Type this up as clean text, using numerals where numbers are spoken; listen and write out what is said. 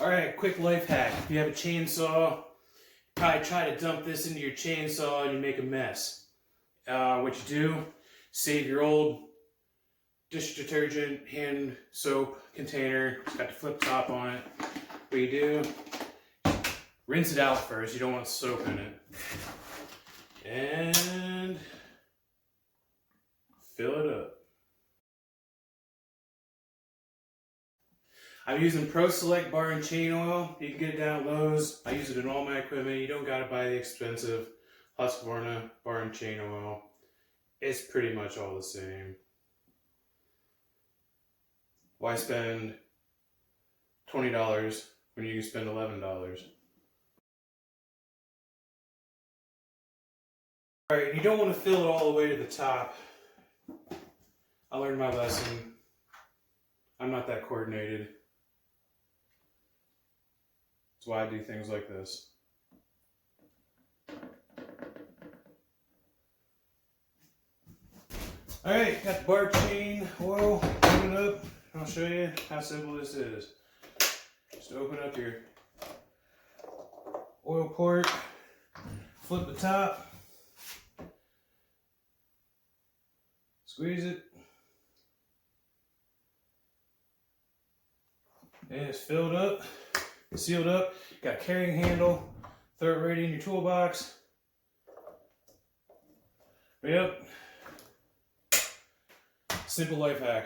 Alright, quick life hack. If you have a chainsaw, probably try to dump this into your chainsaw and you make a mess. What you do, save your old dish detergent hand soap container. It's got the flip top on it. What you do, rinse it out first. You don't want soap in it. And fill it up. I'm using Pro Select bar and chain oil. You can get it down at Lowe's. I use it in all my equipment. You don't gotta buy the expensive Husqvarna bar and chain oil. It's pretty much all the same. Why spend $20 when you can spend $11? Alright, you don't want to fill it all the way to the top. I learned my lesson. I'm not that coordinated. That's why I do things like this. Alright, got the bar chain oil, open it up. I'll show you how simple this is. Just open up your oil port, flip the top, squeeze it, and it's filled up, sealed up. Got a carrying handle, throw it right in your toolbox. Yep. Simple life hack.